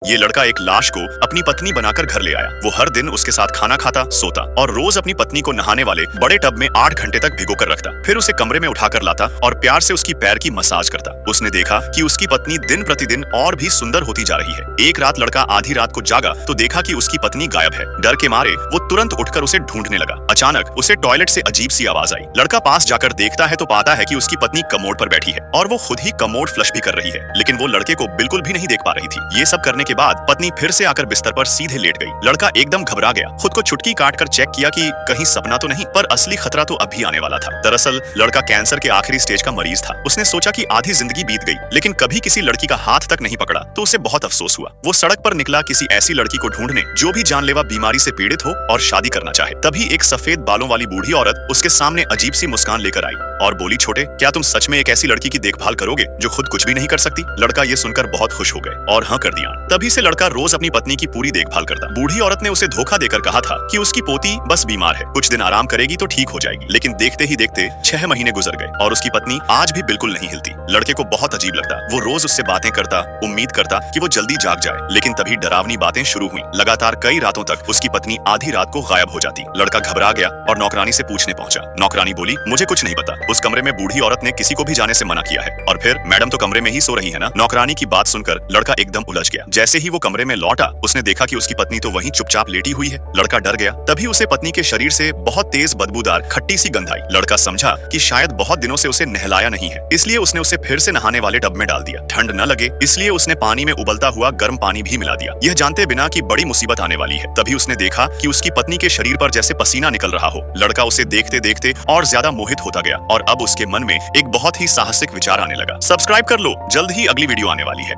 ये लड़का एक लाश को अपनी पत्नी बनाकर घर ले आया। वो हर दिन उसके साथ खाना खाता, सोता और रोज अपनी पत्नी को नहाने वाले बड़े टब में 8 घंटे तक भिगो कर रखता। फिर उसे कमरे में उठाकर लाता और प्यार से उसकी पैर की मसाज करता। उसने देखा कि उसकी पत्नी दिन प्रतिदिन और भी सुंदर होती जा रही है। एक रात लड़का आधी रात को जागा तो देखा कि उसकी पत्नी गायब है। डर के मारे वो तुरंत उठकर उसे ढूंढने लगा। अचानक उसे टॉयलेट से अजीब सी आवाज आई। लड़का पास जाकर देखता है तो पाता है कि उसकी पत्नी कमोड पर बैठी है और वो खुद ही कमोड फ्लश भी कर रही है, लेकिन वो लड़के को बिल्कुल भी नहीं देख पा रही थी। ये सब करने के बाद पत्नी फिर से आकर बिस्तर पर सीधे लेट गई। लड़का एकदम घबरा गया, खुद को चुटकी काटकर चेक किया कि कहीं सपना तो नहीं, पर असली खतरा तो अभी आने वाला था। दरअसल लड़का कैंसर के आखिरी स्टेज का मरीज था। उसने सोचा कि आधी जिंदगी बीत गई, लेकिन कभी किसी लड़की का हाथ तक नहीं पकड़ा तो उसे बहुत अफसोस हुआ। वो सड़क पर निकला किसी ऐसी लड़की को ढूंढने जो भी जानलेवा बीमारी से पीड़ित हो और शादी करना चाहे। तभी एक सफेद बालों वाली बूढ़ी औरत उसके सामने अजीब सी मुस्कान लेकर आई और बोली, छोटे, क्या तुम सच में एक ऐसी लड़की की देखभाल करोगे जो खुद कुछ भी नहीं कर सकती? लड़का ये सुनकर बहुत खुश हो गए और हाँ कर दिया। तभी से लड़का रोज अपनी पत्नी की पूरी देखभाल करता। बूढ़ी औरत ने उसे धोखा देकर कहा था कि उसकी पोती बस बीमार है, कुछ दिन आराम करेगी तो ठीक हो जाएगी, लेकिन देखते ही देखते 6 महीने गुजर गए और उसकी पत्नी आज भी बिल्कुल नहीं हिलती। लड़के को बहुत अजीब लगता। वो रोज उससे बातें करता, उम्मीद करता कि वो जल्दी जाग जाए, लेकिन तभी डरावनी बातें शुरू हुई। लगातार कई रातों तक उसकी पत्नी आधी रात को गायब हो जाती। लड़का घबरा गया और नौकरानी से पूछने पहुंचा। नौकरानी बोली, मुझे कुछ नहीं पता, उस कमरे में बूढ़ी औरत ने किसी को भी जाने से मना किया है। और फिर मैडम तो कमरे में ही सो रही है ना? नौकरानी की बात सुनकर लड़का एकदम उलझ गया। जैसे ही वो कमरे में लौटा उसने देखा कि उसकी पत्नी तो वहीं चुपचाप लेटी हुई है। लड़का डर गया। तभी उसे पत्नी के शरीर से बहुत तेज बदबूदार खट्टी सी गंध आई। लड़का समझा कि शायद बहुत दिनों से उसे नहलाया नहीं है, इसलिए उसने उसे फिर से नहाने वाले टब में डाल दिया। ठंड न लगे इसलिए उसने पानी में उबलता हुआ गर्म पानी भी मिला दिया, यह जानते बिना कि बड़ी मुसीबत आने वाली है। तभी उसने देखा कि उसकी पत्नी के शरीर पर जैसे पसीना निकल रहा हो। लड़का उसे देखते देखते और ज्यादा मोहित होता गया और अब उसके मन में एक बहुत ही साहसिक विचार आने लगा। सब्सक्राइब कर लो, जल्द ही अगली वीडियो आने वाली है।